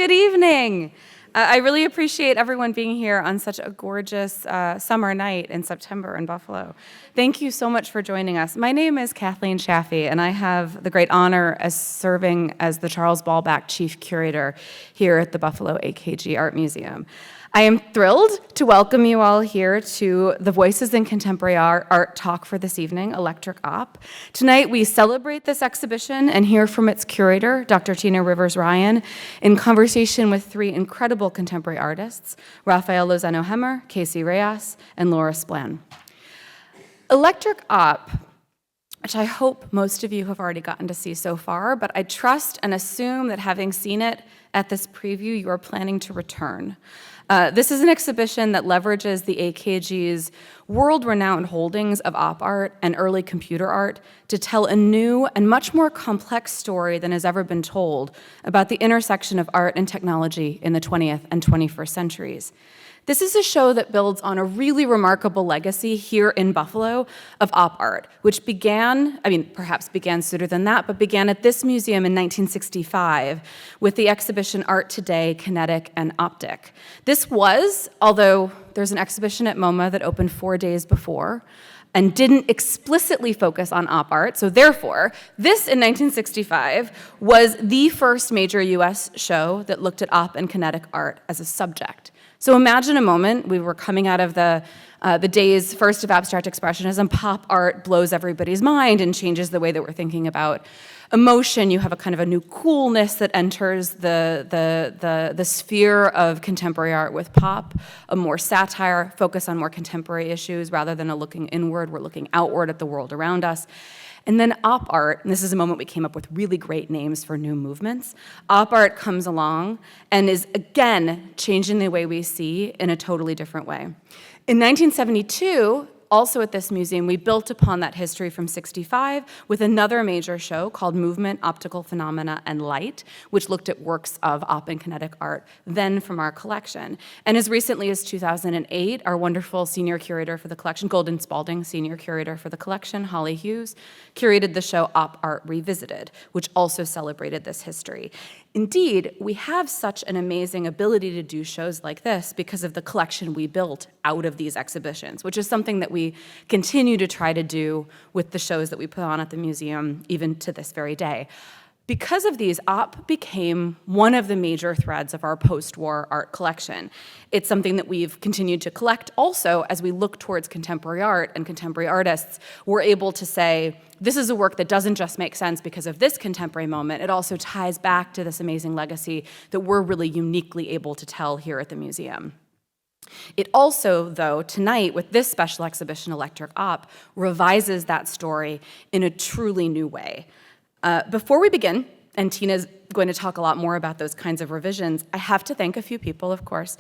Good evening. I really appreciate everyone being here on such a gorgeous summer night in September in Buffalo. Thank you so much for joining us. My name is Kathleen Chaffee, and I have the great honor as serving as the Charles Ballback Chief Curator here at the Buffalo AKG Art Museum. I am thrilled to welcome you all here to the Voices in Contemporary Art talk for this evening, Electric Op. Tonight we celebrate this exhibition and hear from its curator, Dr. Tina Rivers-Ryan, in conversation with three incredible contemporary artists, Rafael Lozano-Hemmer, Casey Reas, and Laura Splan. Electric Op, which I hope most of you have already gotten to see so far, but I trust and assume that having seen it at this preview, you are planning to return. This is an exhibition that leverages the AKG's world-renowned holdings of op art and early computer art to tell a new and much more complex story than has ever been told about the intersection of art and technology in the 20th and 21st centuries. This is a show that builds on a really remarkable legacy here in Buffalo of op art, which perhaps began sooner than that, but began at this museum in 1965 with the exhibition Art Today, Kinetic and Optic. This was, although there's an exhibition at MoMA that opened 4 days before, and didn't explicitly focus on op art, so therefore, this in 1965 was the first major US show that looked at op and kinetic art as a subject. So imagine a moment, we were coming out of the days first of abstract expressionism, pop art blows everybody's mind and changes the way that we're thinking about emotion. You have a kind of a new coolness that enters the sphere of contemporary art with pop, a more satire, focus on more contemporary issues rather than a looking inward, we're looking outward at the world around us. And then op art, and this is a moment we came up with really great names for new movements. Op art comes along and is again changing the way we see in a totally different way. In 1972, also at this museum, we built upon that history from '65 with another major show called Movement, Optical Phenomena, and Light, which looked at works of op and kinetic art, then from our collection. And as recently as 2008, our wonderful senior curator for the collection, Golden Spalding, senior curator for the collection, Holly Hughes, curated the show Op Art Revisited, which also celebrated this history. Indeed, we have such an amazing ability to do shows like this because of the collection we built out of these exhibitions, which is something that we continue to try to do with the shows that we put on at the museum, even to this very day. Because of these, op became one of the major threads of our post-war art collection. It's something that we've continued to collect also as we look towards contemporary art and contemporary artists. We're able to say, this is a work that doesn't just make sense because of this contemporary moment, it also ties back to this amazing legacy that we're really uniquely able to tell here at the museum. It also, though, tonight with this special exhibition, Electric Op, revises that story in a truly new way. Before we begin, and Tina's going to talk a lot more about those kinds of revisions, I have to thank a few people, of course.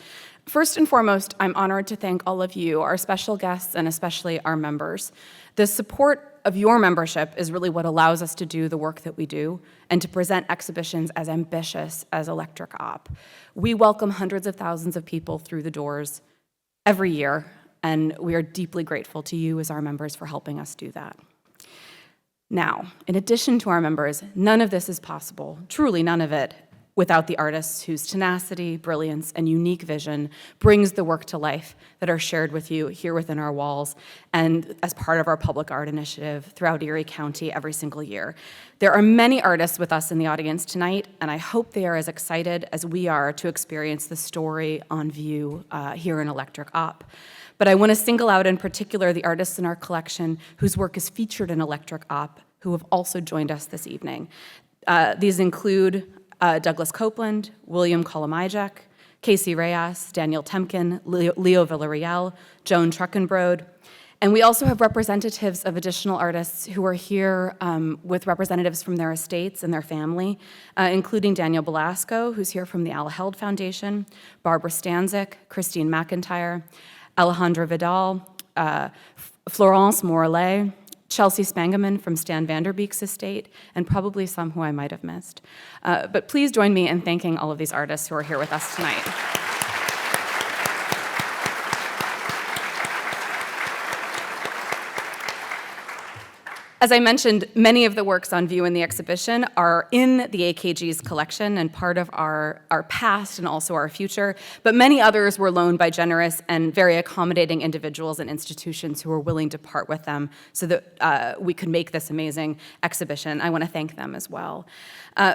First and foremost, I'm honored to thank all of you, our special guests, and especially our members. The support of your membership is really what allows us to do the work that we do and to present exhibitions as ambitious as Electric Op. We welcome hundreds of thousands of people through the doors every year, and we are deeply grateful to you as our members for helping us do that. Now, in addition to our members, none of this is possible, truly none of it, without the artists whose tenacity, brilliance, and unique vision brings the work to life that are shared with you here within our walls and as part of our public art initiative throughout Erie County every single year. There are many artists with us in the audience tonight, and I hope they are as excited as we are to experience the story on view here in Electric Op. But I want to single out in particular the artists in our collection whose work is featured in Electric Op, who have also joined us this evening. These include Douglas Copeland, William Kolomijek, Casey Reas, Daniel Temkin, Leo Villarreal, Joan Truckenbrode. And we also have representatives of additional artists who are here with representatives from their estates and their family, including Daniel Belasco, who's here from the Al Held Foundation, Barbara Stanzik, Christine McIntyre, Alejandra Vidal, Florence Morellet, Chelsea Spangeman from Stan Vanderbeek's estate, and probably some who I might have missed. But please join me in thanking all of these artists who are here with us tonight. As I mentioned, many of the works on view in the exhibition are in the AKG's collection and part of our past and also our future, but many others were loaned by generous and very accommodating individuals and institutions who were willing to part with them so that we could make this amazing exhibition. I want to thank them as well.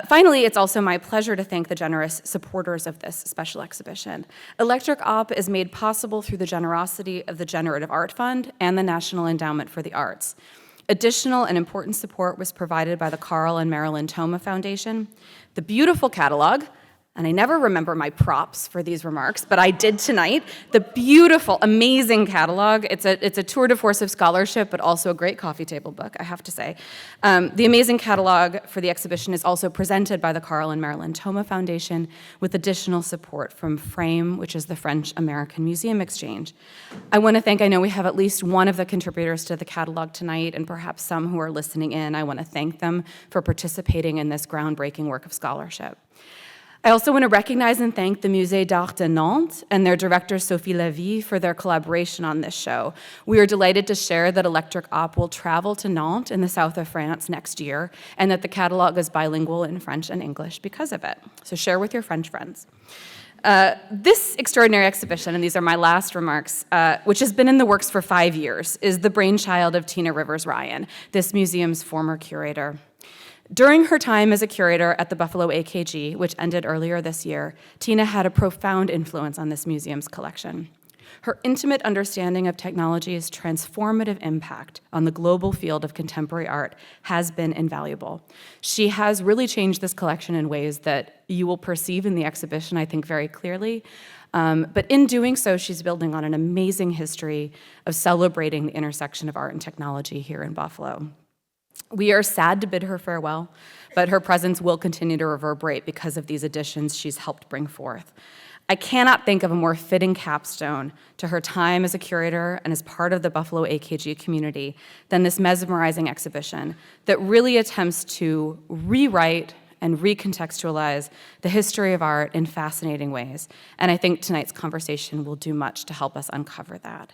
Finally, it's also my pleasure to thank the generous supporters of this special exhibition. Electric Op is made possible through the generosity of the Generative Art Fund and the National Endowment for the Arts. Additional and important support was provided by the Carl and Marilyn Toma Foundation. The beautiful catalog, and I never remember my props for these remarks, but I did tonight. The beautiful, amazing catalog. It's a tour de force of scholarship, but also a great coffee table book, I have to say. The amazing catalog for the exhibition is also presented by the Carl and Marilyn Toma Foundation with additional support from FRAME, which is the French-American Museum Exchange. I want to thank, I know we have at least one of the contributors to the catalog tonight, and perhaps some who are listening in. I want to thank them for participating in this groundbreaking work of scholarship. I also want to recognize and thank the Musée d'Art de Nantes and their director, Sophie Lévy, for their collaboration on this show. We are delighted to share that Electric Op will travel to Nantes in the south of France next year, and that the catalog is bilingual in French and English because of it. So share with your French friends. This extraordinary exhibition, and these are my last remarks, which has been in the works for 5 years, is the brainchild of Tina Rivers-Ryan, this museum's former curator. During her time as a curator at the Buffalo AKG, which ended earlier this year, Tina had a profound influence on this museum's collection. Her intimate understanding of technology's transformative impact on the global field of contemporary art has been invaluable. She has really changed this collection in ways that you will perceive in the exhibition, I think, very clearly. But in doing so, she's building on an amazing history of celebrating the intersection of art and technology here in Buffalo. We are sad to bid her farewell, but her presence will continue to reverberate because of these additions she's helped bring forth. I cannot think of a more fitting capstone to her time as a curator and as part of the Buffalo AKG community than this mesmerizing exhibition that really attempts to rewrite and recontextualize the history of art in fascinating ways. And I think tonight's conversation will do much to help us uncover that.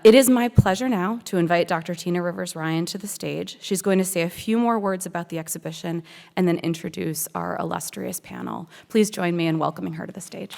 It is my pleasure now to invite Dr. Tina Rivers-Ryan to the stage. She's going to say a few more words about the exhibition and then introduce our illustrious panel. Please join me in welcoming her to the stage.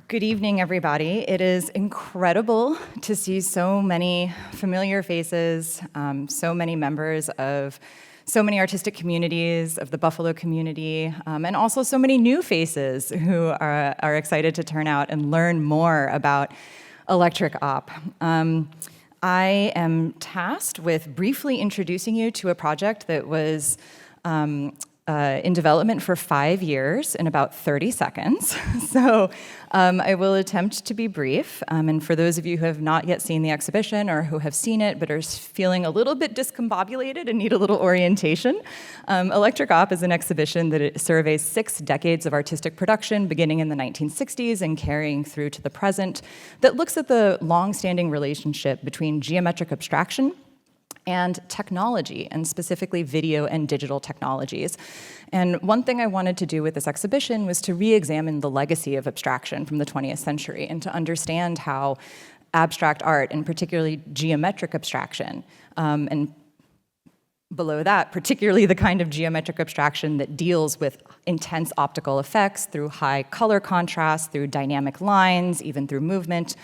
Good evening, everybody. It is incredible to see so many familiar faces, so many members of so many artistic communities, of the Buffalo community, and also so many new faces who are excited to turn out and learn more about Electric Op. I am tasked with briefly introducing you to a project that was in development for 5 years in about 30 seconds. So I will attempt to be brief. And for those of you who have not yet seen the exhibition or who have seen it but are feeling a little bit discombobulated and need a little orientation, Electric Op is an exhibition that it surveys 6 decades of artistic production beginning in the 1960s and carrying through to the present that looks at the long-standing relationship between geometric abstraction and technology, and specifically video and digital technologies. And one thing I wanted to do with this exhibition was to re-examine the legacy of abstraction from the 20th century and to understand how abstract art, and particularly geometric abstraction, and below that, particularly the kind of geometric abstraction that deals with intense optical effects through high color contrast, through dynamic lines, even through movement,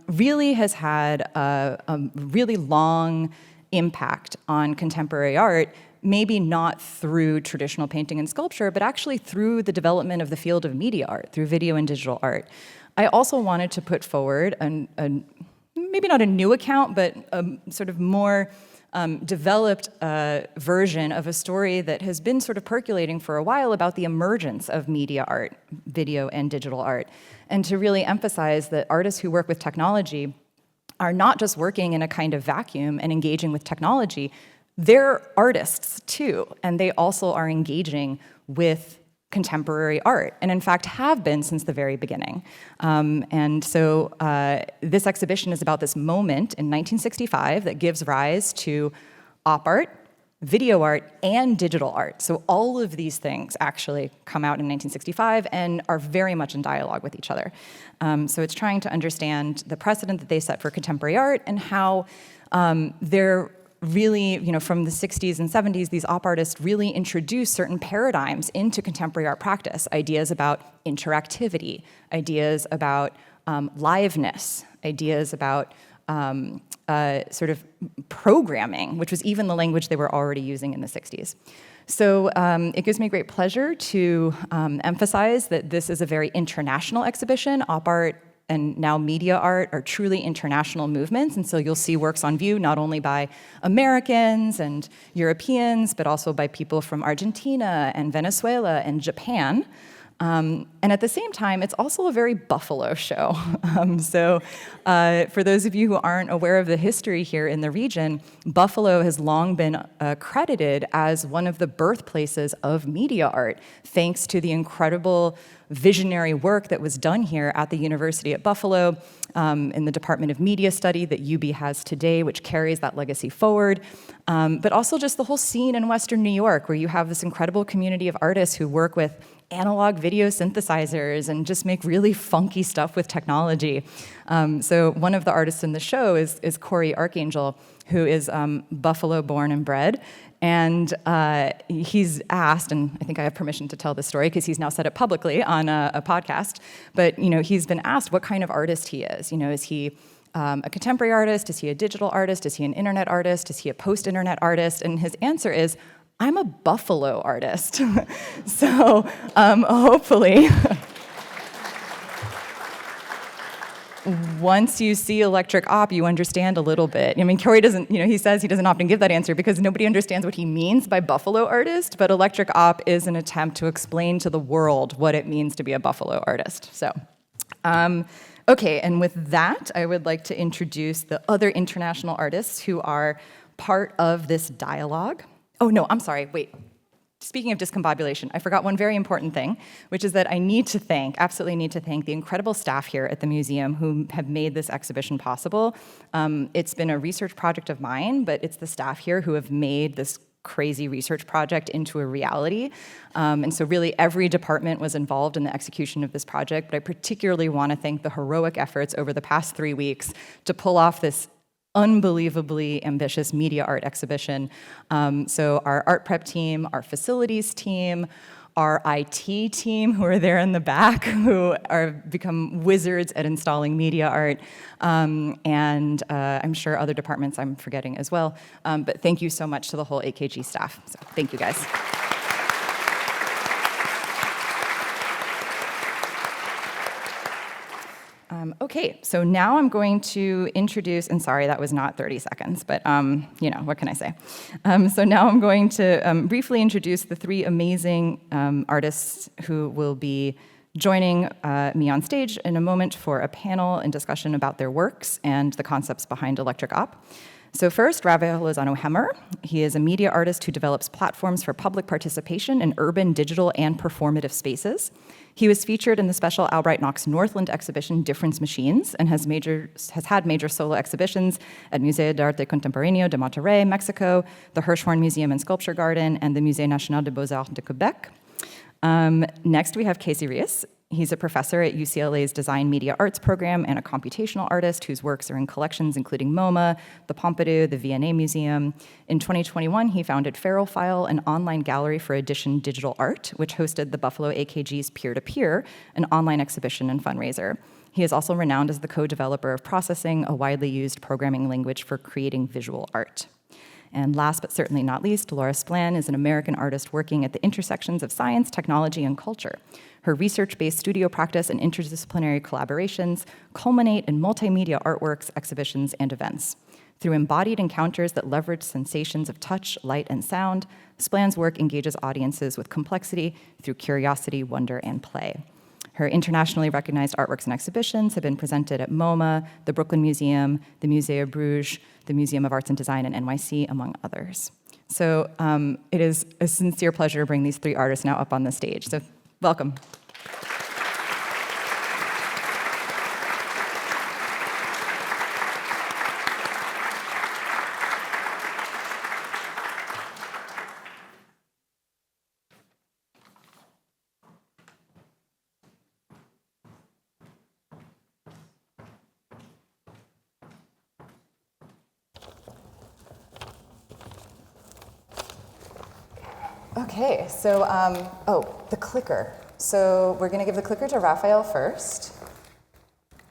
really has had a really long impact on contemporary art, maybe not through traditional painting and sculpture, but actually through the development of the field of media art, through video and digital art. I also wanted to put forward maybe not a new account, but a sort of more developed version of a story that has been sort of percolating for a while about the emergence of media art, video and digital art, and to really emphasize that artists who work with technology are not just working in a kind of vacuum and engaging with technology, they're artists too, and they also are engaging with contemporary art, and in fact have been since the very beginning. And so this exhibition is about this moment in 1965 that gives rise to op art, video art, and digital art. So all of these things actually come out in 1965 and are very much in dialogue with each other. So it's trying to understand the precedent that they set for contemporary art and how they're really, from the 60s and 70s, these op artists really introduced certain paradigms into contemporary art practice. Ideas about interactivity, ideas about liveness, ideas about sort of programming, which was even the language they were already using in the 60s. So it gives me great pleasure to emphasize that this is a very international exhibition. Op art and now media art are truly international movements, and so you'll see works on view not only by Americans and Europeans, but also by people from Argentina and Venezuela and Japan. And at the same time, it's also a very Buffalo show. For those of you who aren't aware of the history here in the region, Buffalo has long been credited as one of the birthplaces of media art, thanks to the incredible visionary work that was done here at the University at Buffalo in the Department of Media Study that UB has today, which carries that legacy forward. But also just the whole scene in Western New York, where you have this incredible community of artists who work with analog video synthesizers and just make really funky stuff with technology. So one of the artists in the show is Corey Archangel, who is Buffalo born and bred. And he's asked, and I think I have permission to tell this story because he's now said it publicly on a podcast, but he's been asked what kind of artist he is. Is he a contemporary artist? Is he a digital artist? Is he an internet artist? Is he a post-internet artist? And his answer is, I'm a Buffalo artist. So hopefully, once you see electric op, you understand a little bit. I mean, Corey doesn't, he says he doesn't often give that answer because nobody understands what he means by Buffalo artist, but electric op is an attempt to explain to the world what it means to be a Buffalo artist. So, okay, and with that, I would like to introduce the other international artists who are part of this dialogue. Oh, no, I'm sorry, wait. Speaking of discombobulation, I forgot one very important thing, which is that I absolutely need to thank the incredible staff here at the museum who have made this exhibition possible. It's been a research project of mine, but it's the staff here who have made this crazy research project into a reality. And so really every department was involved in the execution of this project, but I particularly want to thank the heroic efforts over the past 3 weeks to pull off this unbelievably ambitious media art exhibition. So our art prep team, our facilities team, our IT team, who are there in the back, who are become wizards at installing media art, and I'm sure other departments I'm forgetting as well. But thank you so much to the whole AKG staff. So thank you, guys. Okay, so now I'm going to introduce, and sorry, that was not 30 seconds, but what can I say? So now I'm going to briefly introduce the 3 amazing artists who will be joining me on stage in a moment for a panel and discussion about their works and the concepts behind electric op. So first, Rafael Lozano-Hemmer. He is a media artist who develops platforms for public participation in urban, digital, and performative spaces. He was featured in the special Albright Knox Northland exhibition, Difference Machines, and has had major solo exhibitions at Museo de Arte Contemporáneo de Monterrey, Mexico, the Hirshhorn Museum and Sculpture Garden, and the Musée National des Beaux-Arts de Quebec. Next, we have Casey Reas. He's a professor at UCLA's Design Media Arts program and a computational artist whose works are in collections including MoMA, the Pompidou, the V&A Museum. In 2021, he founded Feral File, an online gallery for Edition Digital Art, which hosted the Buffalo AKG's Peer-to-Peer, an online exhibition and fundraiser. He is also renowned as the co-developer of Processing, a widely used programming language for creating visual art. And last but certainly not least, Laura Splan is an American artist working at the intersections of science, technology, and culture. Her research-based studio practice and interdisciplinary collaborations culminate in multimedia artworks, exhibitions, and events. Through embodied encounters that leverage sensations of touch, light, and sound, Splan's work engages audiences with complexity through curiosity, wonder, and play. Her internationally recognized artworks and exhibitions have been presented at MoMA, the Brooklyn Museum, the Musée of Bruges, the Museum of Arts and Design in NYC, among others. So it is a sincere pleasure to bring these 3 artists now up on the stage. So welcome. Okay, so, the clicker. So we're going to give the clicker to Rafael first.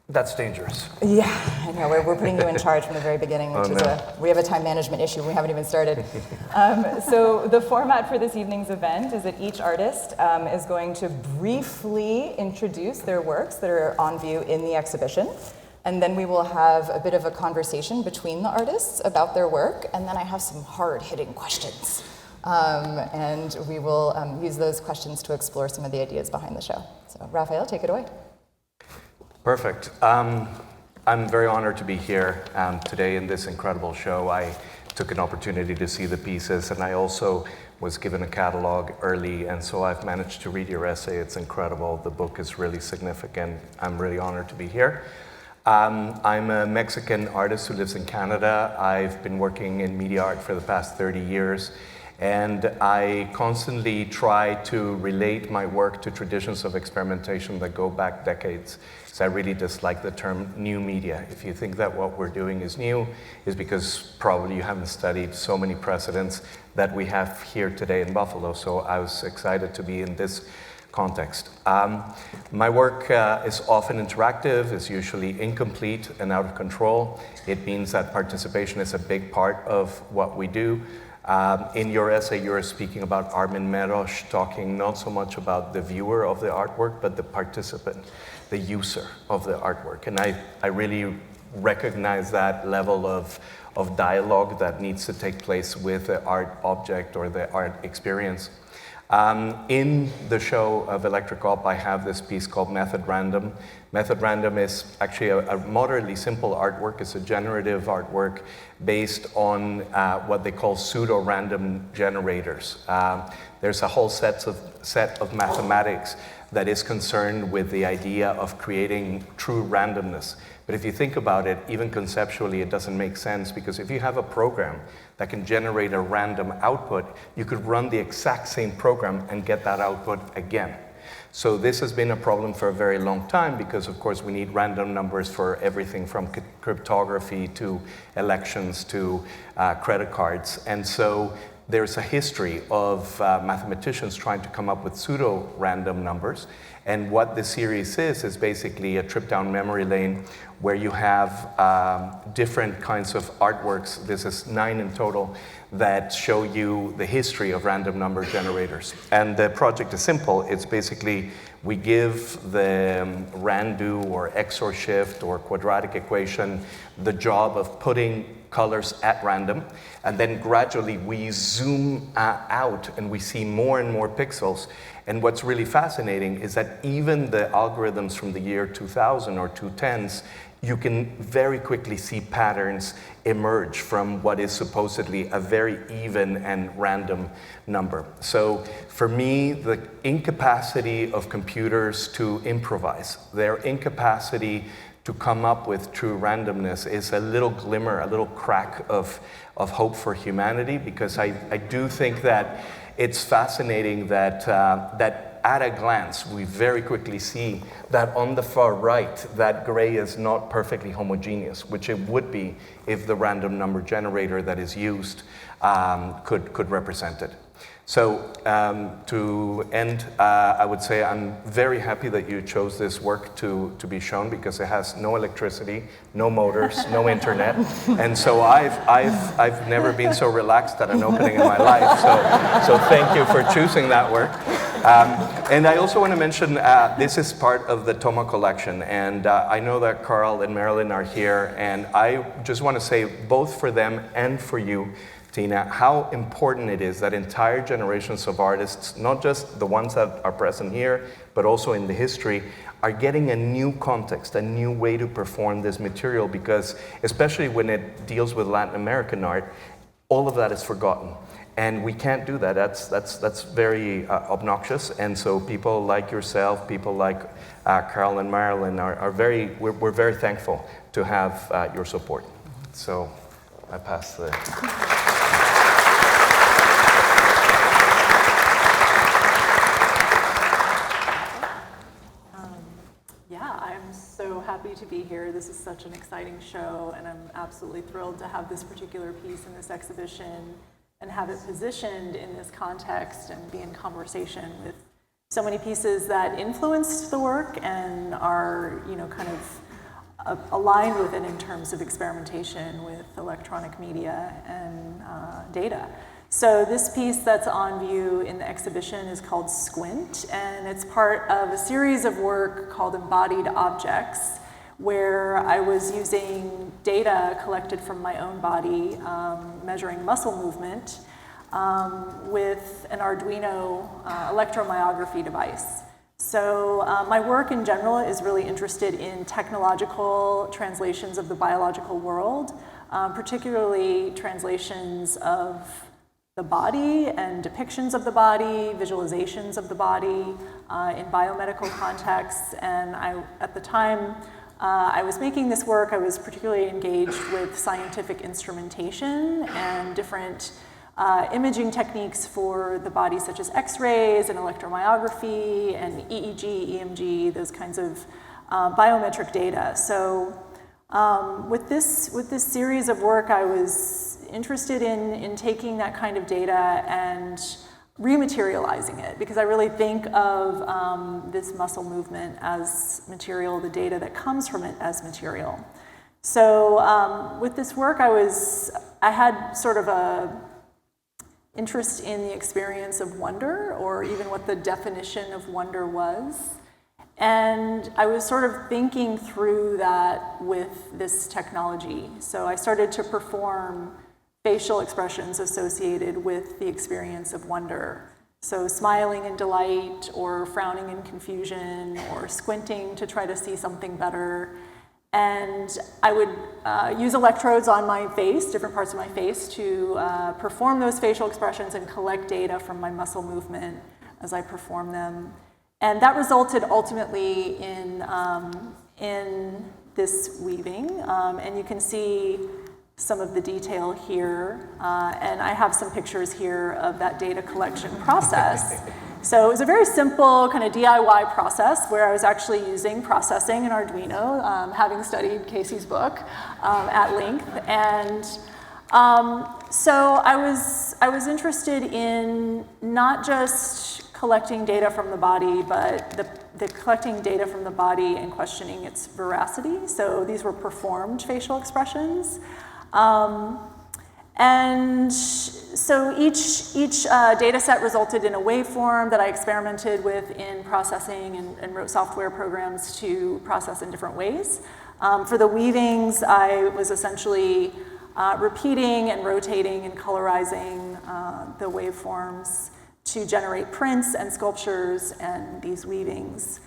That's dangerous. Yeah, I know. We're putting you in charge from the very beginning, which we have a time management issue. We haven't even started. So the format for this evening's event is that each artist is going to briefly introduce their works that are on view in the exhibition. And then we will have a bit of a conversation between the artists about their work. And then I have some hard-hitting questions. And we will use those questions to explore some of the ideas behind the show. So Rafael, take it away. Perfect. I'm very honored to be here today in this incredible show. I took an opportunity to see the pieces, and I also was given a catalog early, and so I've managed to read your essay. It's incredible. The book is really significant. I'm really honored to be here. I'm a Mexican artist who lives in Canada. I've been working in media art for the past 30 years. And I constantly try to relate my work to traditions of experimentation that go back decades. So I really dislike the term new media. If you think that what we're doing is new, is because probably you haven't studied so many precedents that we have here today in Buffalo. So I was excited to be in this context. My work is often interactive, is usually incomplete and out of control. It means that participation is a big part of what we do. In your essay, you're speaking about Armin Merosh, talking not so much about the viewer of the artwork, but the participant, the user of the artwork. And I really recognize that level of dialogue that needs to take place with the art object or the art experience. In the show of Electric Op, I have this piece called Method Random. Method Random is actually a moderately simple artwork. It's a generative artwork based on what they call pseudo-random generators. There's a whole set of mathematics that is concerned with the idea of creating true randomness. But if you think about it, even conceptually, it doesn't make sense, because if you have a program that can generate a random output, you could run the exact same program and get that output again. So this has been a problem for a very long time, because of course we need random numbers for everything from cryptography to elections to credit cards. And so there's a history of mathematicians trying to come up with pseudo-random numbers. And what this series is basically a trip down memory lane where you have different kinds of artworks. This is 9 in total that show you the history of random number generators. And the project is simple. It's basically we give the RANDO or XOR shift or quadratic equation the job of putting colors at random, and then gradually we zoom out and we see more and more pixels. And what's really fascinating is that even the algorithms from the year 2000 or 2010s, you can very quickly see patterns emerge from what is supposedly a very even and random number. So for me, the incapacity of computers to improvise, their incapacity to come up with true randomness is a little glimmer, a little crack of hope for humanity, because I do think that it's fascinating that at a glance, we very quickly see that on the far right, that gray is not perfectly homogeneous, which it would be if the random number generator that is used could represent it. So to end, I would say I'm very happy that you chose this work to be shown, because it has no electricity, no motors, no internet, and so I've never been so relaxed at an opening in my life. So thank you for choosing that work. And I also want to mention this is part of the Toma collection, and I know that Carl and Marilyn are here, and I just want to say, both for them and for you, Tina, how important it is that entire generations of artists, not just the ones that are present here, but also in the history, are getting a new context, a new way to perform this material, because especially when it deals with Latin American art, all of that is forgotten. And we can't do that. That's very obnoxious. And so people like yourself, people like Carl and Marilyn we're very thankful to have your support. So I pass the... I'm so happy to be here. This is such an exciting show, and I'm absolutely thrilled to have this particular piece in this exhibition. and have it positioned in this context and be in conversation with so many pieces that influenced the work and are, kind of aligned with it in terms of experimentation with electronic media and data. So this piece that's on view in the exhibition is called Squint, and it's part of a series of work called Embodied Objects, where I was using data collected from my own body, measuring muscle movement, with an Arduino electromyography device. So my work in general is really interested in technological translations of the biological world, particularly translations of the body and depictions of the body, visualizations of the body in biomedical contexts. And at the time I was making this work, I was particularly engaged with scientific instrumentation and different imaging techniques for the body, such as X-rays and electromyography and EEG, EMG, those kinds of biometric data. So with this series of work, I was interested in taking that kind of data and rematerializing it, because I really think of this muscle movement as material, the data that comes from it as material. So with this work, I had sort of a interest in the experience of wonder, or even what the definition of wonder was. And I was sort of thinking through that with this technology. So I started to perform facial expressions associated with the experience of wonder. So smiling in delight, or frowning in confusion, or squinting to try to see something better. And I would use electrodes on my face, different parts of my face, to perform those facial expressions and collect data from my muscle movement as I perform them. And that resulted ultimately in this weaving. And you can see some of the detail here. And I have some pictures here of that data collection process. So it was a very simple kind of DIY process where I was actually using processing in Arduino, having studied Casey's book at length. And so I was interested in not just collecting data from the body, but the collecting data from the body and questioning its veracity. So these were performed facial expressions. And so each data set resulted in a waveform that I experimented with in processing and wrote software programs to process in different ways. For the weavings, I was essentially repeating and rotating and colorizing the waveforms to generate prints and sculptures and these weavings.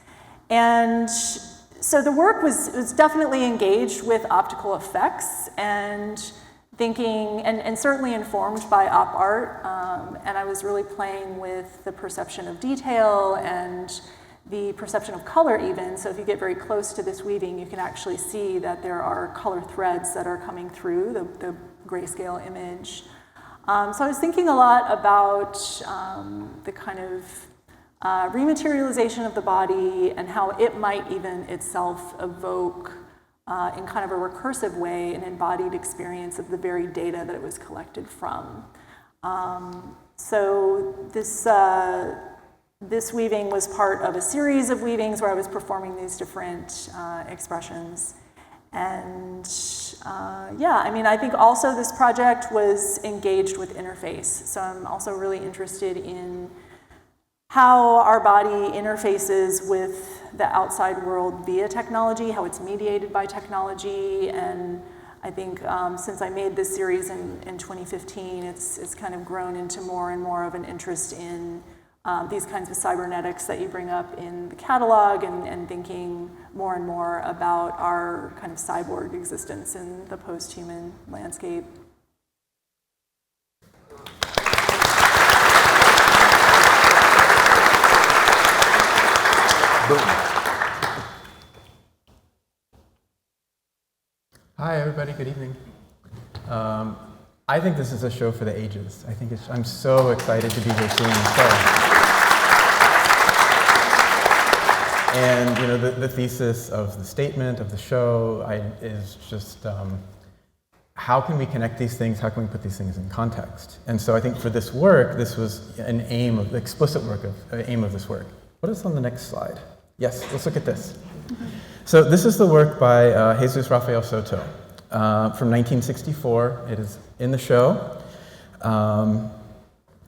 And so the work was definitely engaged with optical effects and thinking, and certainly informed by op art, and I was really playing with the perception of detail and the perception of color even. So if you get very close to this weaving, you can actually see that there are color threads that are coming through the grayscale image. So I was thinking a lot about the kind of rematerialization of the body and how it might even itself evoke in kind of a recursive way an embodied experience of the very data that it was collected from. So this weaving was part of a series of weavings where I was performing these different expressions. And yeah, I mean, I think also this project was engaged with interface. So I'm also really interested in how our body interfaces with the outside world via technology, how it's mediated by technology. And I think since I made this series in 2015, it's kind of grown into more and more of an interest in these kinds of cybernetics that you bring up in the catalog, and thinking more and more about our kind of cyborg existence in the post-human landscape. Boom. Hi, everybody. Good evening. I think this is a show for the ages. I'm so excited to be here seeing this show. And the thesis of the statement of the show is just how can we connect these things? How can we put these things in context? And so I think for this work, this was an aim of the explicit work of aim of this work. What is on the next slide? Yes, let's look at this. So this is the work by Jesus Rafael Soto from 1964. It is in the show. And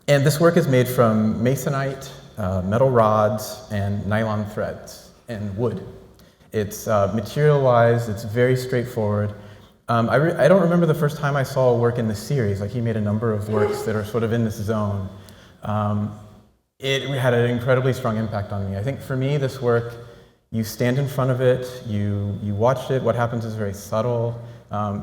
this work is made from masonite, metal rods, and nylon threads, and wood. It's material-wise, it's very straightforward. I don't remember the first time I saw a work in this series. Like, he made a number of works that are sort of in this zone. It had an incredibly strong impact on me. I think for me, this work, you stand in front of it, you watch it, what happens is very subtle.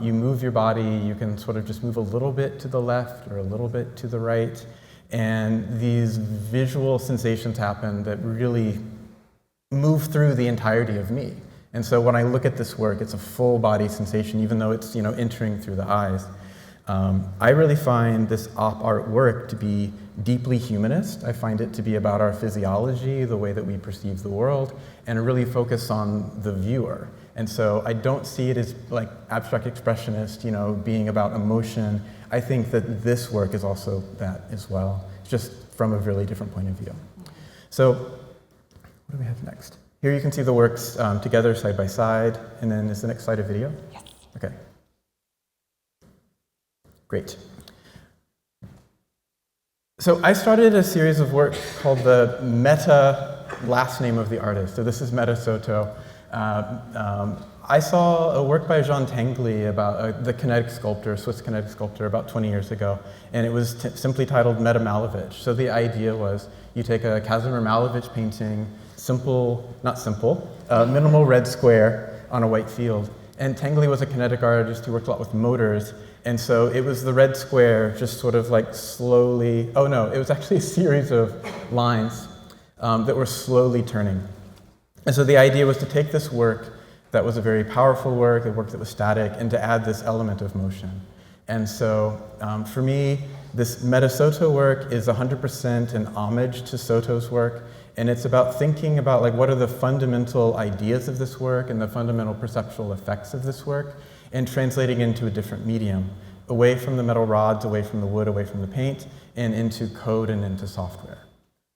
You move your body, you can sort of just move a little bit to the left or a little bit to the right, and these visual sensations happen that really move through the entirety of me. And so when I look at this work, it's a full body sensation, even though it's entering through the eyes. I really find this op art work to be deeply humanist. I find it to be about our physiology, the way that we perceive the world, and really focus on the viewer. And so I don't see it as like abstract expressionist, being about emotion. I think that this work is also that as well, just from a really different point of view. So what do we have next? Here you can see the works together side by side, and then is the next slide a video? Yes. Okay. Great. So I started a series of work called the Meta last name of the artist. So this is Meta Soto. I saw a work by Jean Tinguely about the kinetic sculptor, Swiss kinetic sculptor, about 20 years ago, and it was simply titled Meta Malevich. So the idea was you take a Kazimir Malevich painting, minimal red square on a white field. And Tinguely was a kinetic artist who worked a lot with motors, and so it was the red square just sort of like slowly, it was actually a series of lines that were slowly turning. And so the idea was to take this work that was a very powerful work, a work that was static, and to add this element of motion. And so for me, this Meta Soto work is 100% an homage to Soto's work, and it's about thinking about like what are the fundamental ideas of this work and the fundamental perceptual effects of this work, and translating into a different medium, away from the metal rods, away from the wood, away from the paint, and into code and into software.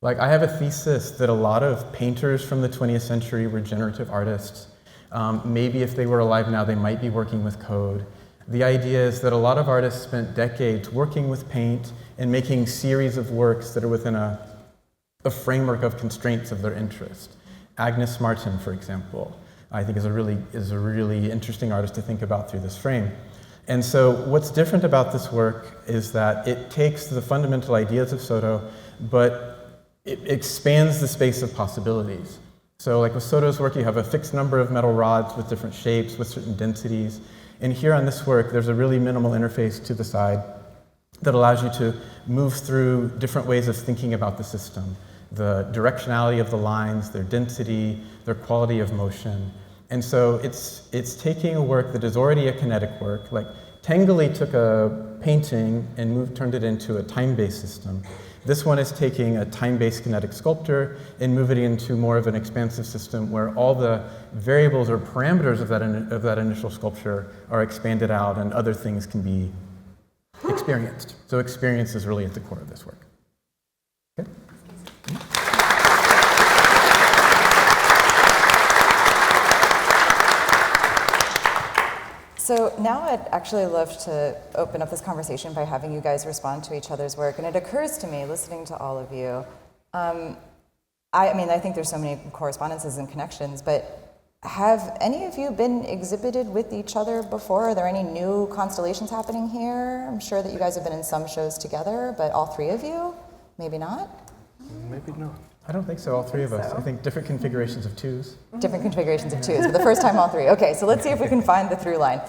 Like, I have a thesis that a lot of painters from the 20th century were generative artists. Maybe if they were alive now, they might be working with code. The idea is that a lot of artists spent decades working with paint and making series of works that are within a framework of constraints of their interest. Agnes Martin, for example, I think is a really interesting artist to think about through this frame. And so what's different about this work is that it takes the fundamental ideas of Soto, but it expands the space of possibilities. So like with Soto's work, you have a fixed number of metal rods with different shapes, with certain densities. And here on this work, there's a really minimal interface to the side that allows you to move through different ways of thinking about the system. The directionality of the lines, their density, their quality of motion. And so it's taking a work that is already a kinetic work. Like Tinguely took a painting and turned it into a time-based system. This one is taking a time-based kinetic sculpture and moving it into more of an expansive system where all the variables or parameters of that initial sculpture are expanded out and other things can be experienced. So experience is really at the core of this work. Okay? So now I'd actually love to open up this conversation by having you guys respond to each other's work. And it occurs to me, listening to all of you, I think there's so many correspondences and connections, but have any of you been exhibited with each other before? Are there any new constellations happening here? I'm sure that you guys have been in some shows together, but all three of you? Maybe not? Maybe not. I don't think so, all three of us. I think different configurations of twos. Different configurations of twos, but the first time all three. Okay, so let's see if we can find the through line.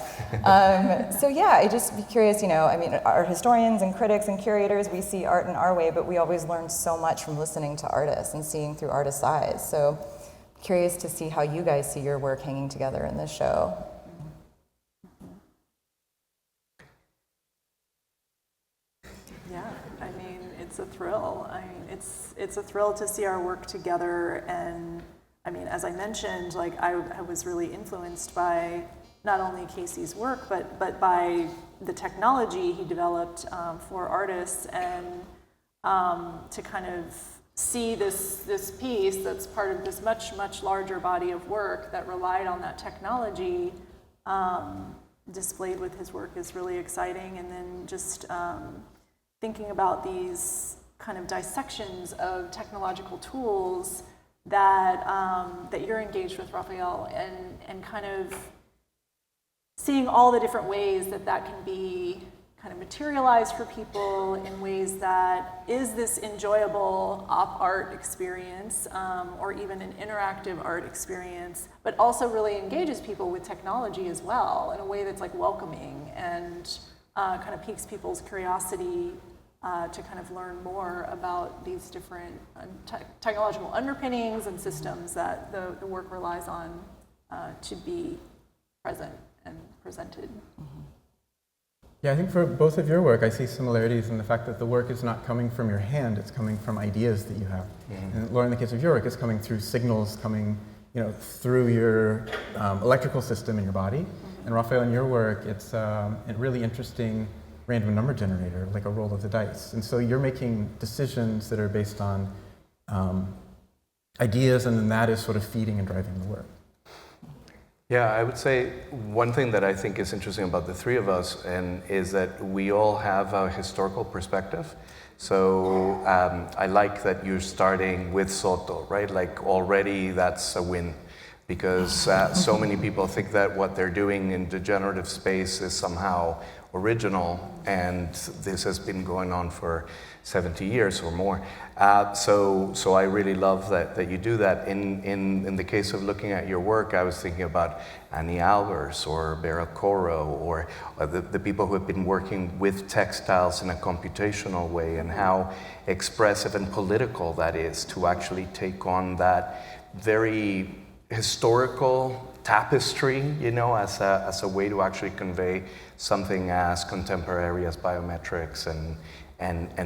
So yeah, I'd just be curious, art historians and critics and curators, we see art in our way, but we always learn so much from listening to artists and seeing through artists' eyes. So curious to see how you guys see your work hanging together in this show. Yeah, it's a thrill. It's a thrill to see our work together, and as I mentioned, I was really influenced by not only Casey's work, but by the technology he developed for artists, and to kind of see this piece that's part of this much larger body of work that relied on that technology displayed with his work is really exciting. And then just thinking about these kind of dissections of technological tools that that you're engaged with, Rafael, and kind of seeing all the different ways that can be kind of materialized for people in ways that is this enjoyable op art experience, or even an interactive art experience, but also really engages people with technology as well in a way that's like welcoming and kind of piques people's curiosity to kind of learn more about these different technological underpinnings and systems that the work relies on to be present and presented. Yeah, I think for both of your work, I see similarities in the fact that the work is not coming from your hand, it's coming from ideas that you have. And Laura, in the case of your work, it's coming through signals coming, through your electrical system in your body. And Rafael, in your work, it's a really interesting random number generator, like a roll of the dice. And so you're making decisions that are based on ideas, and then that is sort of feeding and driving the work. Yeah, I would say one thing that I think is interesting about the three of us is that we all have a historical perspective. So I like that you're starting with Soto, right? Like already that's a win, because so many people think that what they're doing in degenerative space is somehow original, and this has been going on for 70 years or more. So I really love that you do that. In the case of looking at your work, I was thinking about Annie Albers or Vera Coro, or the people who have been working with textiles in a computational way, and how expressive and political that is to actually take on that very historical tapestry, as a way to actually convey something as contemporary as biometrics and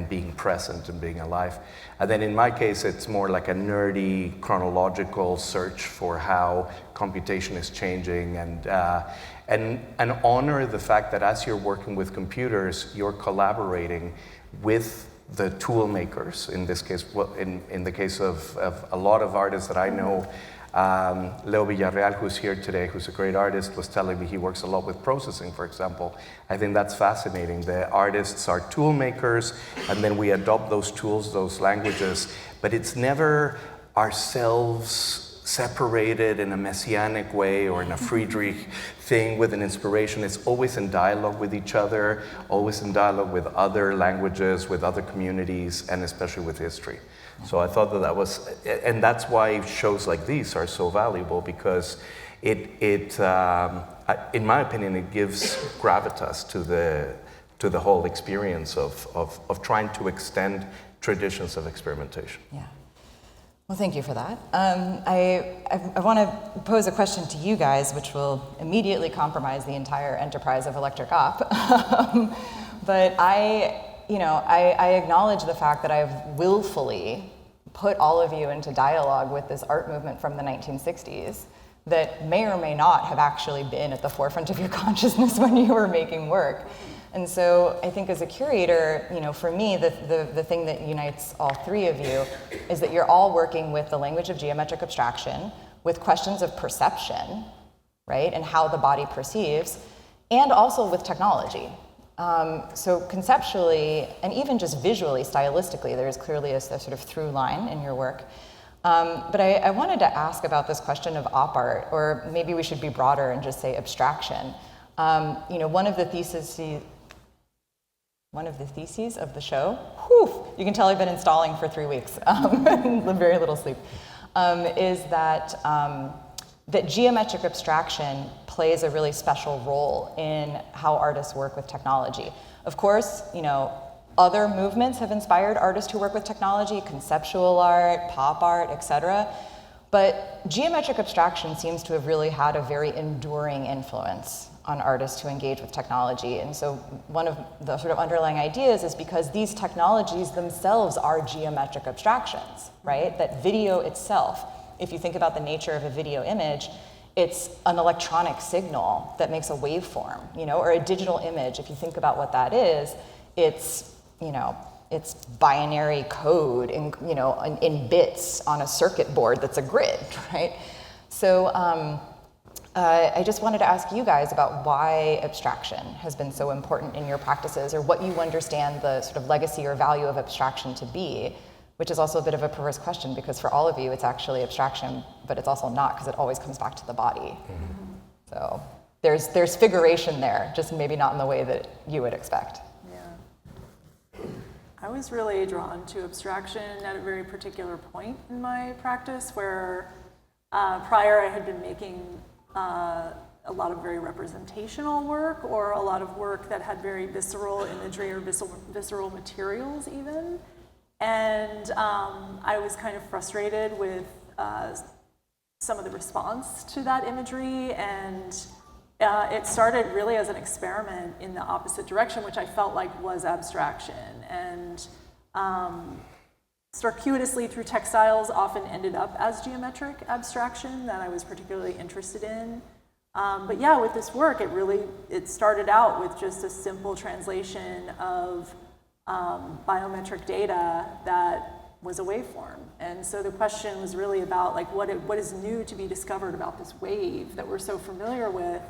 being present and being alive. And then in my case, it's more like a nerdy chronological search for how computation is changing, and honor the fact that as you're working with computers, you're collaborating with the tool makers. In this case, in the case of a lot of artists that I know, Leo Villarreal, who's here today, who's a great artist, was telling me he works a lot with processing, for example. I think that's fascinating. The artists are tool makers, and then we adopt those tools, those languages, but it's never ourselves separated in a messianic way or in a Friedrich thing with an inspiration. It's always in dialogue with each other, always in dialogue with other languages, with other communities, and especially with history. So I thought that was, and that's why shows like these are so valuable, because it in my opinion, it gives gravitas to the whole experience of trying to extend traditions of experimentation. Yeah. Well, thank you for that. I want to pose a question to you guys, which will immediately compromise the entire enterprise of Electric Op. But I acknowledge the fact that I've willfully put all of you into dialogue with this art movement from the 1960s that may or may not have actually been at the forefront of your consciousness when you were making work. And so I think as a curator, for me, the thing that unites all three of you is that you're all working with the language of geometric abstraction, with questions of perception, right, and how the body perceives, and also with technology. So conceptually, and even just visually, stylistically, there is clearly a sort of through line in your work. But I wanted to ask about this question of op art, or maybe we should be broader and just say abstraction. One of the theses of the show, you can tell I've been installing for 3 weeks, very little sleep, is that geometric abstraction plays a really special role in how artists work with technology. Of course, other movements have inspired artists who work with technology, conceptual art, pop art, etc. But geometric abstraction seems to have really had a very enduring influence on artists who engage with technology. And so one of the sort of underlying ideas is because these technologies themselves are geometric abstractions, right? That video itself, if you think about the nature of a video image, it's an electronic signal that makes a waveform, or a digital image. If you think about what that is, it's binary code in bits on a circuit board that's a grid, right? So I just wanted to ask you guys about why abstraction has been so important in your practices, or what you understand the sort of legacy or value of abstraction to be, which is also a bit of a perverse question, because for all of you, it's actually abstraction, but it's also not, because it always comes back to the body. So there's figuration there, just maybe not in the way that you would expect. Yeah. I was really drawn to abstraction at a very particular point in my practice, where prior I had been making a lot of very representational work, or a lot of work that had very visceral imagery or visceral materials even. And I was kind of frustrated with some of the response to that imagery, and it started really as an experiment in the opposite direction, which I felt like was abstraction. And circuitously through textiles often ended up as geometric abstraction that I was particularly interested in. But yeah, with this work, it started out with just a simple translation of biometric data that was a waveform. And so the question was really about like what is new to be discovered about this wave that we're so familiar with,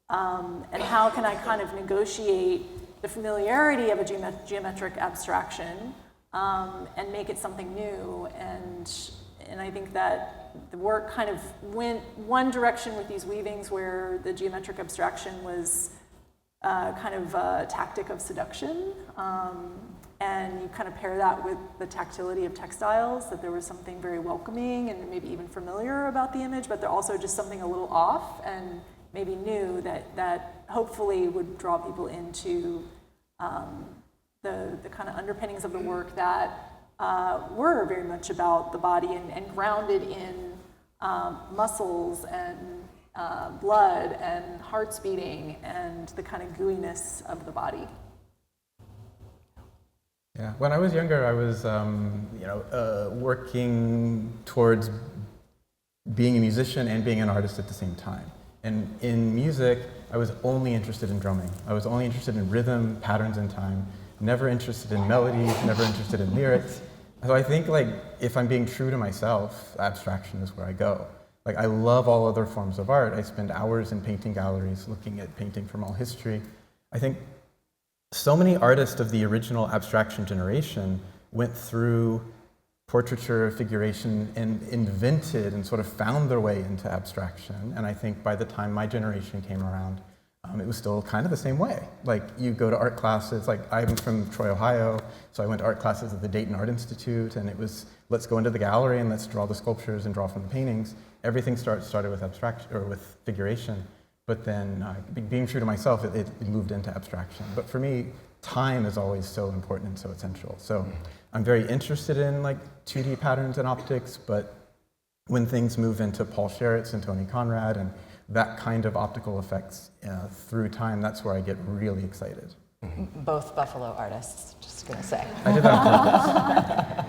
and how can I kind of negotiate the familiarity of a geometric abstraction and make it something new. And I think that the work kind of went one direction with these weavings, where the geometric abstraction was kind of a tactic of seduction, and you kind of pair that with the tactility of textiles, that there was something very welcoming and maybe even familiar about the image, but there also just something a little off and maybe new that hopefully would draw people into the kind of underpinnings of the work that were very much about the body and grounded in muscles and blood and heart's beating and the kind of gooiness of the body. Yeah, when I was younger, I was, working towards being a musician and being an artist at the same time. And in music, I was only interested in drumming. I was only interested in rhythm, patterns, and time. Never interested in melodies, never interested in lyrics. So I think, like, if I'm being true to myself, abstraction is where I go. Like, I love all other forms of art. I spend hours in painting galleries looking at painting from all history. I think so many artists of the original abstraction generation went through portraiture, figuration, and invented and sort of found their way into abstraction. And I think by the time my generation came around, it was still kind of the same way. Like, you go to art classes, like I'm from Troy, Ohio, so I went to art classes at the Dayton Art Institute, and it was, let's go into the gallery and let's draw the sculptures and draw from the paintings. Everything started with abstraction, or with figuration, but then being true to myself, it moved into abstraction. But for me, time is always so important and so essential. So I'm very interested in like 2D patterns and optics, but when things move into Paul Scherritz and Tony Conrad and that kind of optical effects through time, that's where I get really excited. Both Buffalo artists, just gonna say. I did that on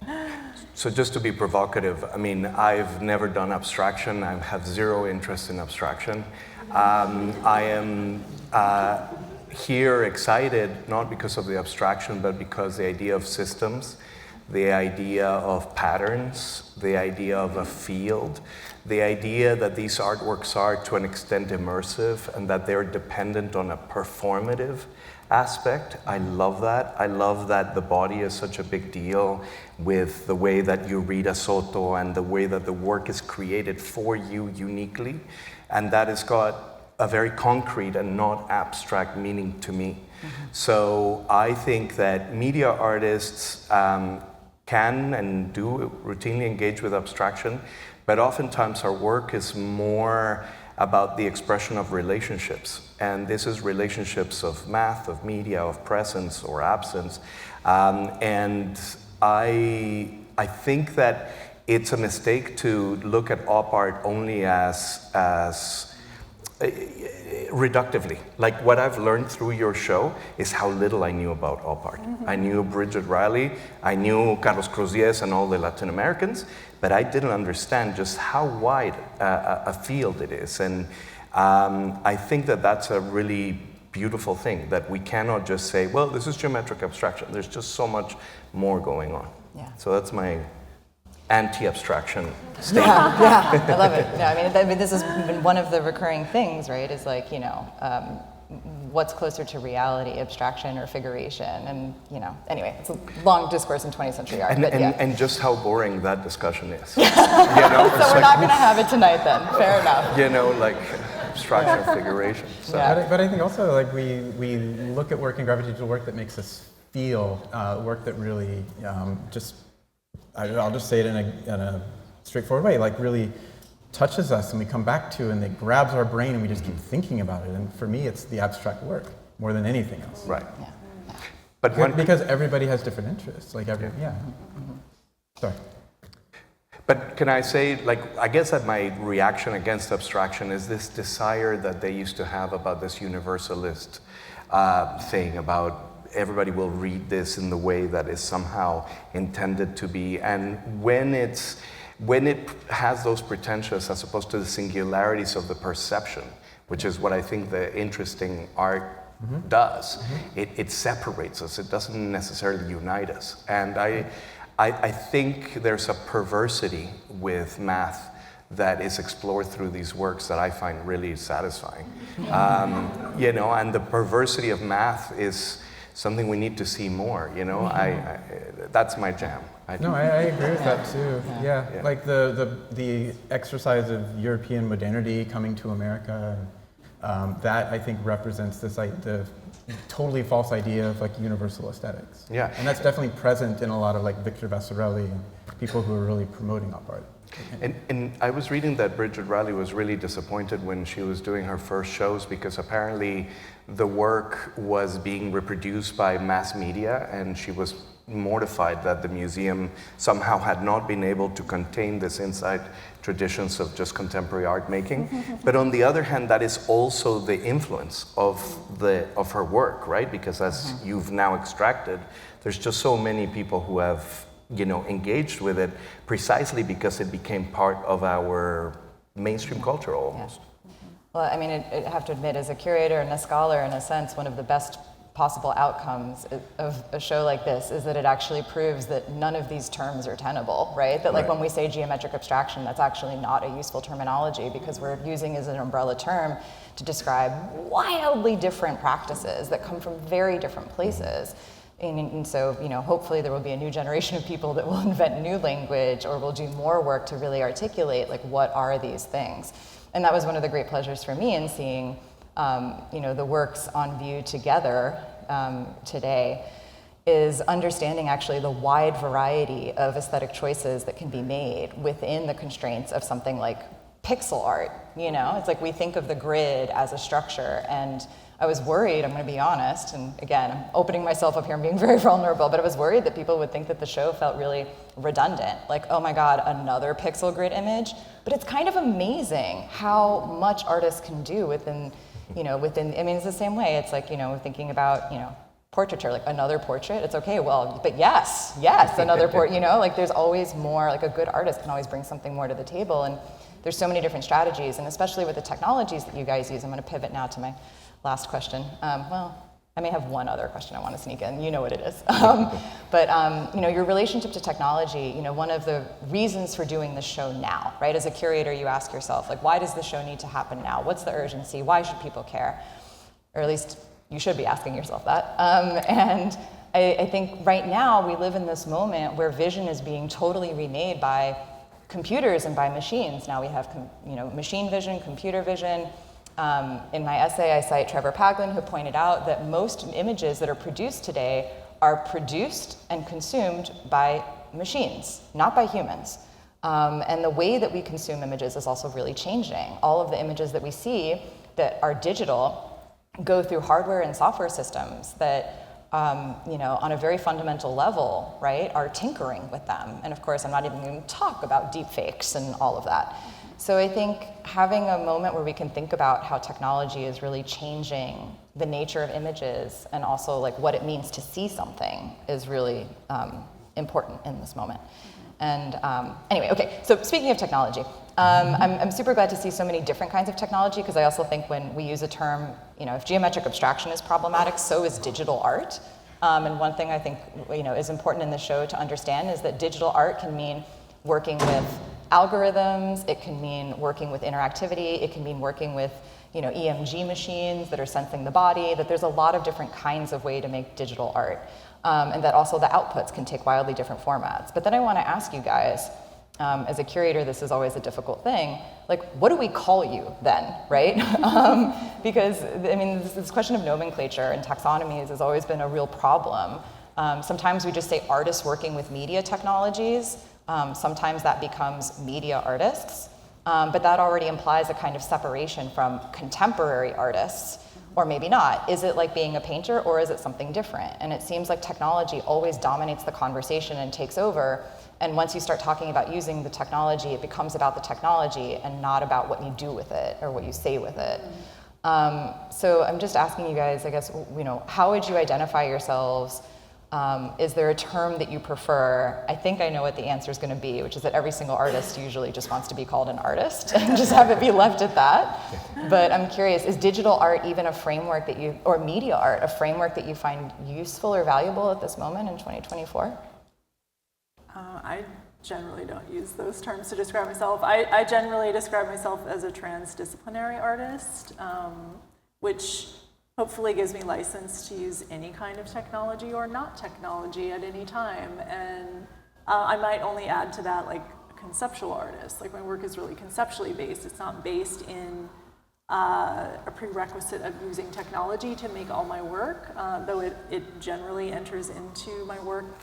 purpose. So just to be provocative, I mean, I've never done abstraction. I have zero interest in abstraction. I am here excited, not because of the abstraction, but because the idea of systems, the idea of patterns, the idea of a field, the idea that these artworks are to an extent immersive and that they're dependent on a performative aspect. I love that. I love that the body is such a big deal with the way that you read a Soto and the way that the work is created for you uniquely. And that has got a very concrete and not abstract meaning to me. So I think that media artists can and do routinely engage with abstraction, but oftentimes our work is more about the expression of relationships. And this is relationships of math, of media, of presence or absence. And I think that it's a mistake to look at op art only as reductively. Like what I've learned through your show is how little I knew about op art. I knew Bridget Riley, I knew Carlos Croziers and all the Latin Americans, but I didn't understand just how wide a field it is. And I think that that's a really beautiful thing, that we cannot just say, well, this is geometric abstraction. There's just so much more going on. Yeah. So that's my anti-abstraction statement. Yeah, I love it. No, I mean, this has been one of the recurring things, right? Is like, what's closer to reality, abstraction or figuration? And, anyway, it's a long discourse in 20th century art. And just how boring that discussion is. So we're not going to have it tonight then. Fair enough. Like abstraction, figuration. So. Yeah. But I think also, like, we look at work and gravitate to work that makes us feel, work that really I'll just say it in a straightforward way, like really touches us and we come back to and it grabs our brain and we just keep thinking about it. And for me, it's the abstract work more than anything else. Right. Yeah. But because everybody has different interests. Like Sorry. But can I say, like, I guess that my reaction against abstraction is this desire that they used to have about this universalist thing about everybody will read this in the way that is somehow intended to be. And when it has those pretensions as opposed to the singularities of the perception, which is what I think the interesting art does, it separates us. It doesn't necessarily unite us. And I think there's a perversity with math that is explored through these works that I find really satisfying. And the perversity of math is something we need to see more, that's my jam. I agree with that too. Yeah. Like the exercise of European modernity coming to America, that I think represents this the totally false idea of like universal aesthetics. Yeah. And that's definitely present in a lot of like Victor Vasarely and people who are really promoting op art. And I was reading that Bridget Riley was really disappointed when she was doing her first shows because apparently the work was being reproduced by mass media and she was mortified that the museum somehow had not been able to contain this inside traditions of just contemporary art making. But on the other hand, that is also the influence of her work, right? Because as you've now extracted, there's just so many people who have engaged with it precisely because it became part of our mainstream culture almost. Yeah. Well, I mean, I have to admit, as a curator and a scholar, in a sense, one of the best possible outcomes of a show like this is that it actually proves that none of these terms are tenable, right? That when we say geometric abstraction, that's actually not a useful terminology because we're using as an umbrella term to describe wildly different practices that come from very different places. And so, hopefully there will be a new generation of people that will invent new language or will do more work to really articulate, like, what are these things? And that was one of the great pleasures for me in seeing, the works on view together today, is understanding actually the wide variety of aesthetic choices that can be made within the constraints of something like pixel art. It's like we think of the grid as a structure, and I was worried, I'm going to be honest, and again, I'm opening myself up here and being very vulnerable, but I was worried that people would think that the show felt really redundant. Like, oh my God, another pixel grid image? But it's kind of amazing how much artists can do within, it's the same way. It's like, thinking about, portraiture, like another portrait, it's okay, well, but yes, another portrait, like there's always more, like a good artist can always bring something more to the table, and there's so many different strategies, and especially with the technologies that you guys use. I'm going to pivot now to my last question. I may have one other question I want to sneak in. You know what it is. But your relationship to technology, one of the reasons for doing this show now, right? As a curator, you ask yourself, like, why does the show need to happen now? What's the urgency? Why should people care? Or at least you should be asking yourself that. And I think right now we live in this moment where vision is being totally remade by computers and by machines. Now we have, machine vision, computer vision. In my essay, I cite Trevor Paglin, who pointed out that most images that are produced today are produced and consumed by machines, not by humans. And the way that we consume images is also really changing. All of the images that we see that are digital go through hardware and software systems that, on a very fundamental level, right, are tinkering with them. And of course, I'm not even going to talk about deep fakes and all of that. So I think having a moment where we can think about how technology is really changing the nature of images and also like what it means to see something is really important in this moment. And anyway, okay, so speaking of technology, I'm super glad to see so many different kinds of technology, because I also think when we use a term, if geometric abstraction is problematic, so is digital art. And one thing I think is important in the show to understand is that digital art can mean working with algorithms, it can mean working with interactivity, it can mean working with EMG machines that are sensing the body, that there's a lot of different kinds of way to make digital art. And that also the outputs can take wildly different formats. But then I want to ask you guys, as a curator, this is always a difficult thing, like, what do we call you then, right? Because, I mean, this question of nomenclature and taxonomies has always been a real problem. Sometimes we just say artists working with media technologies. Sometimes that becomes media artists. But that already implies a kind of separation from contemporary artists, or maybe not. Is it like being a painter, or is it something different? And it seems like technology always dominates the conversation and takes over. And once you start talking about using the technology, it becomes about the technology and not about what you do with it or what you say with it. So I'm just asking you guys, I guess, how would you identify yourselves? Is there a term that you prefer? I think I know what the answer is going to be, which is that every single artist usually just wants to be called an artist and just have it be left at that. But I'm curious, is digital art even a framework that or media art, a framework that you find useful or valuable at this moment in 2024? I generally don't use those terms to describe myself. I generally describe myself as a transdisciplinary artist, which hopefully gives me license to use any kind of technology or not technology at any time. And I might only add to that like a conceptual artist. Like my work is really conceptually based. It's not based in a prerequisite of using technology to make all my work, though it generally enters into my work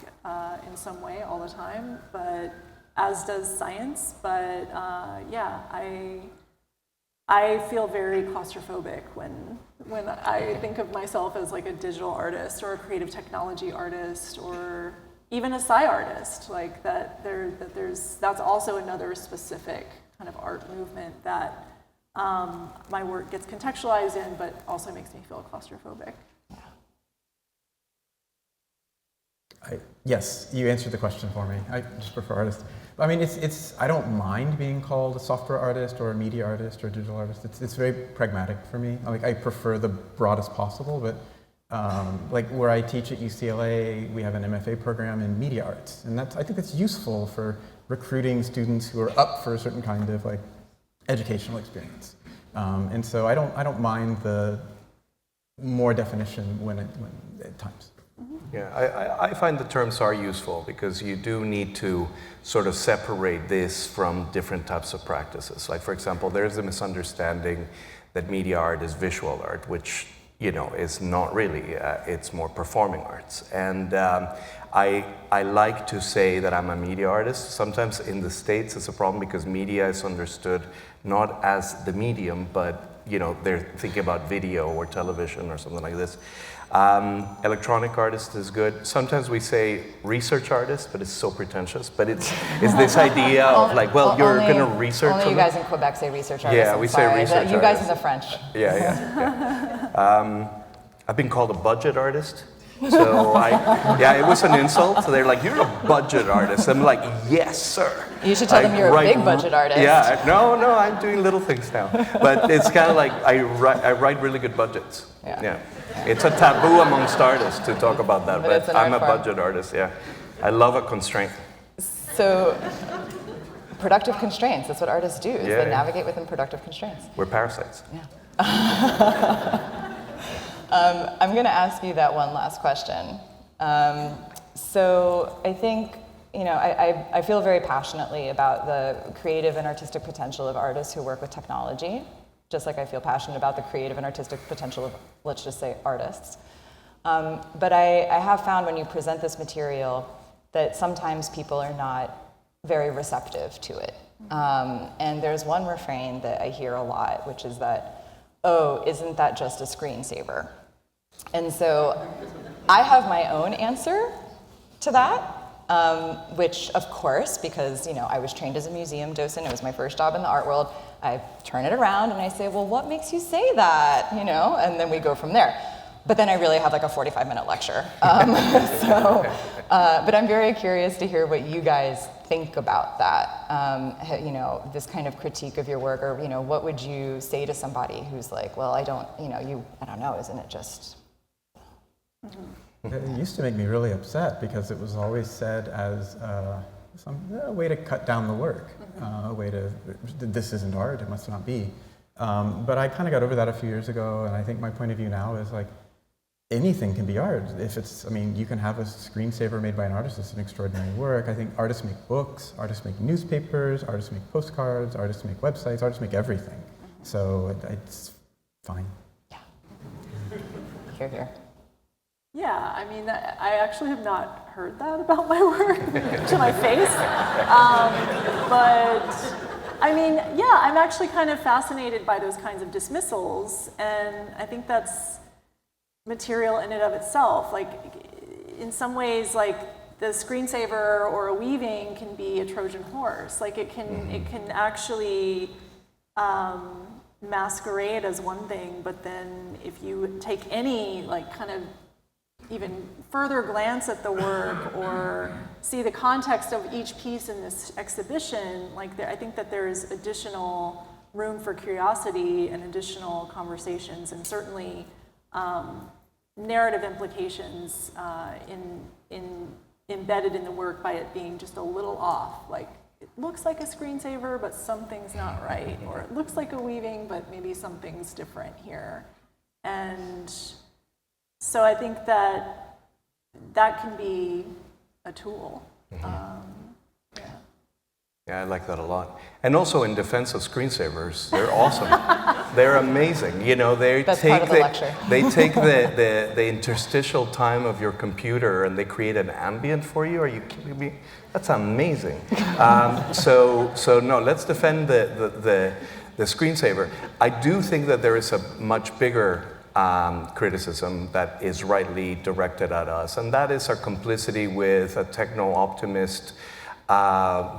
in some way all the time, but as does science. But yeah, I feel very claustrophobic when I think of myself as like a digital artist or a creative technology artist or even a sci artist. Like that's also another specific kind of art movement that my work gets contextualized in, but also makes me feel claustrophobic. Yes, you answered the question for me. I just prefer artist. I mean, I don't mind being called a software artist or a media artist or a digital artist. It's very pragmatic for me. Like, I prefer the broadest possible, but like where I teach at UCLA, we have an MFA program in media arts, and I think that's useful for recruiting students who are up for a certain kind of like educational experience. And so I don't mind the more definition when at times. Yeah, I find the terms are useful because you do need to sort of separate this from different types of practices. Like, for example, there's a misunderstanding that media art is visual art, which, is not really. It's more performing arts. And I like to say that I'm a media artist. Sometimes in the States it's a problem because media is understood not as the medium, but they're thinking about video or television or something like this. Electronic artist is good. Sometimes we say research artist, but it's so pretentious. But it's this idea of like, well, you're going to research. Only you guys in Quebec say research artist. Yeah, we say research artist. You guys in the French. Yeah. I've been called a budget artist. So it was an insult. So they're like, you're a budget artist. I'm like, yes, sir. You should tell them you're a big budget artist. Yeah, no, I'm doing little things now. But it's kind of like I write really good budgets. Yeah. It's a taboo amongst artists to talk about that, but I'm a budget artist, yeah. I love a constraint. So, productive constraints, that's what artists do, is they navigate within productive constraints. We're parasites. Yeah. I'm going to ask you that one last question. So I think, I feel very passionately about the creative and artistic potential of artists who work with technology, just like I feel passionate about the creative and artistic potential of, let's just say, artists. But I have found when you present this material that sometimes people are not very receptive to it. And there's one refrain that I hear a lot, which is that, oh, isn't that just a screensaver? And so I have my own answer to that, which of course, because I was trained as a museum docent, it was my first job in the art world, I turn it around and I say, well, what makes you say that? And then we go from there. But then I really have like a 45-minute lecture. But I'm very curious to hear what you guys think about that. This kind of critique of your work, or what would you say to somebody who's like, well, I don't know, isn't it just? It used to make me really upset because it was always said as a way to cut down the work, a way to, this isn't art, it must not be. But I kind of got over that a few years ago, and I think my point of view now is like, anything can be art. You can have a screensaver made by an artist, it's an extraordinary work. I think artists make books, artists make newspapers, artists make postcards, artists make websites, artists make everything. So it's fine. Yeah. Hear, hear. Yeah, I actually have not heard that about my work to my face. I'm actually kind of fascinated by those kinds of dismissals, and I think that's material in and of itself. Like, in some ways, like, the screensaver or a weaving can be a Trojan horse. Like, it can actually masquerade as one thing, but then if you take any, like, kind of even further glance at the work or see the context of each piece in this exhibition, like, I think that there's additional room for curiosity and additional conversations, and certainly narrative implications embedded in the work by it being just a little off. Like, it looks like a screensaver, but something's not right. Or it looks like a weaving, but maybe something's different here. And so I think that can be a tool. Yeah, I like that a lot. And also, in defense of screensavers, they're awesome. They're amazing. That's part of the lecture. They take the interstitial time of your computer and they create an ambient for you. Are you kidding me? That's amazing. So no, let's defend the screensaver. I do think that there is a much bigger criticism that is rightly directed at us, and that is our complicity with a techno-optimist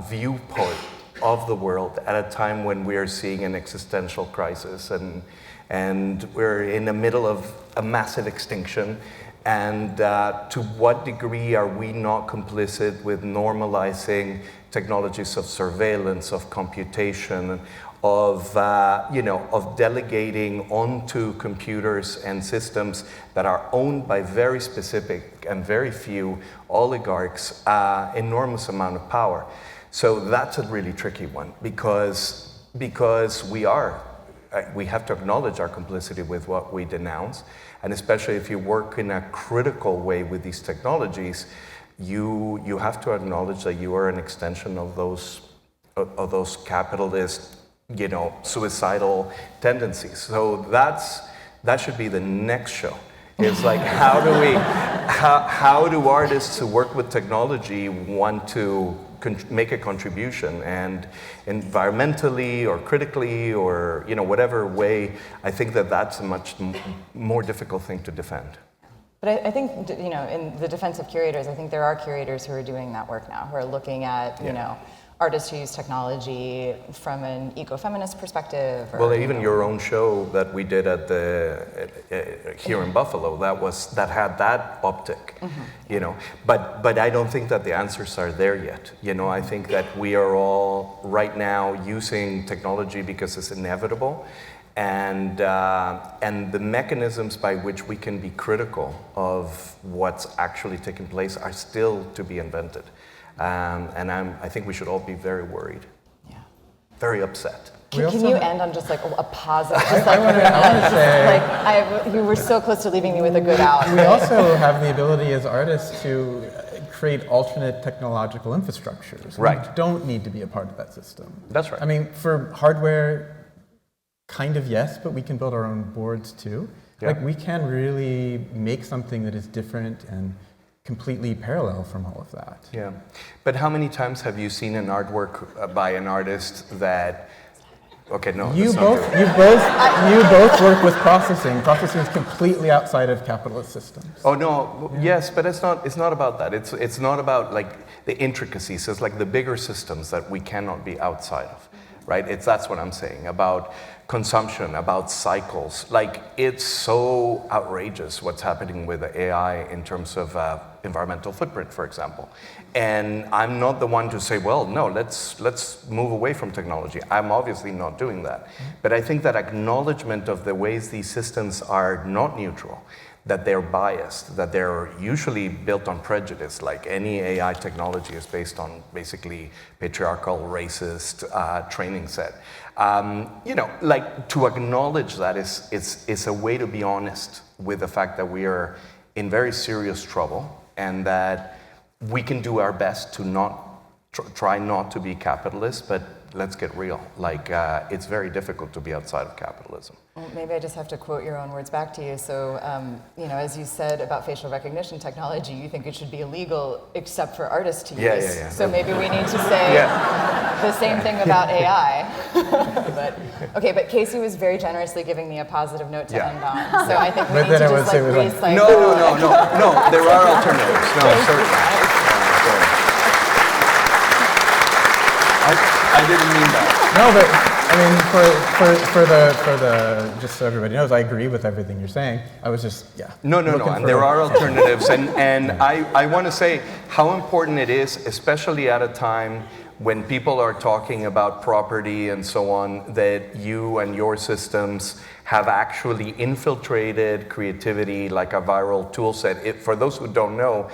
viewpoint of the world at a time when we are seeing an existential crisis, and we're in the middle of a massive extinction. And to what degree are we not complicit with normalizing technologies of surveillance, of computation, of delegating onto computers and systems that are owned by very specific and very few oligarchs enormous amount of power. So that's a really tricky one, because we have to acknowledge our complicity with what we denounce, and especially if you work in a critical way with these technologies, you have to acknowledge that you are an extension of those capitalist, suicidal tendencies. So that should be the next show. It's like, how do artists who work with technology want to make a contribution, and environmentally or critically or whatever way? I think that's a much more difficult thing to defend. But I think, in the defense of curators, I think there are curators who are doing that work now, who are looking at, artists who use technology from an ecofeminist perspective. Well, even your own show that we did at here in Buffalo, that had that optic, But I don't think that the answers are there yet. I think that we are all right now using technology because it's inevitable, and the mechanisms by which we can be critical of what's actually taking place are still to be invented. And I think we should all be very worried, very upset. Can you end on just like a positive? I want to say, you were so close to leaving me with a good out. We also have the ability as artists to create alternate technological infrastructures. Right. We don't need to be a part of that system. That's right. For hardware, kind of yes, but we can build our own boards too. Yeah. We can really make something that is different and completely parallel from all of that. Yeah, but how many times have you seen an artwork by an artist that Okay, no. You that's not both, true. you both work with processing. Processing is completely outside of capitalist systems. Oh no, yes, but it's not about that. It's not about like the intricacies. It's like the bigger systems that we cannot be outside of, right? That's what I'm saying about consumption, about cycles. Like it's so outrageous what's happening with the AI in terms of environmental footprint, for example. And I'm not the one to say, well, no, let's move away from technology. I'm obviously not doing that. But I think that acknowledgement of the ways these systems are not neutral, that they're biased, that they're usually built on prejudice, like any AI technology is based on basically patriarchal, racist training set. Like to acknowledge that is a way to be honest with the fact that we are in very serious trouble and that we can do our best to not try not to be capitalist, but let's get real. Like it's very difficult to be outside of capitalism. Well, maybe I just have to quote your own words back to you. So, as you said about facial recognition technology, you think it should be illegal except for artists to use. Yeah. So maybe we need to say the same thing about AI. But Casey was very generously giving me a positive note to end on. So I think we need to just recycle. No, there are alternatives. No, certainly. I didn't mean that. No, but I mean, for the just so everybody knows, I agree with everything you're saying. I was just No, and there are alternatives, and I want to say how important it is, especially at a time when people are talking about property and so on, that you and your systems have actually infiltrated creativity like a viral tool set. For those who don't know,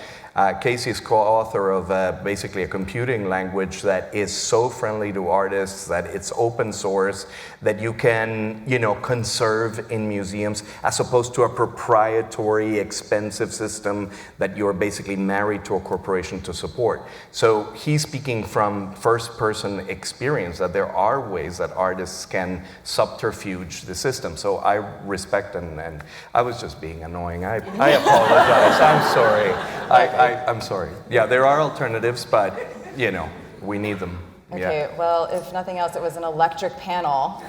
Casey is co-author of basically a computing language that is so friendly to artists, that it's open source, that you can, conserve in museums, as opposed to a proprietary, expensive system that you're basically married to a corporation to support. So he's speaking from first-person experience that there are ways that artists can subterfuge the system. So I respect and I was just being annoying. I apologize. I'm sorry. I'm sorry. Yeah, there are alternatives, but, we need them. Okay, well, if nothing else, it was an electric panel.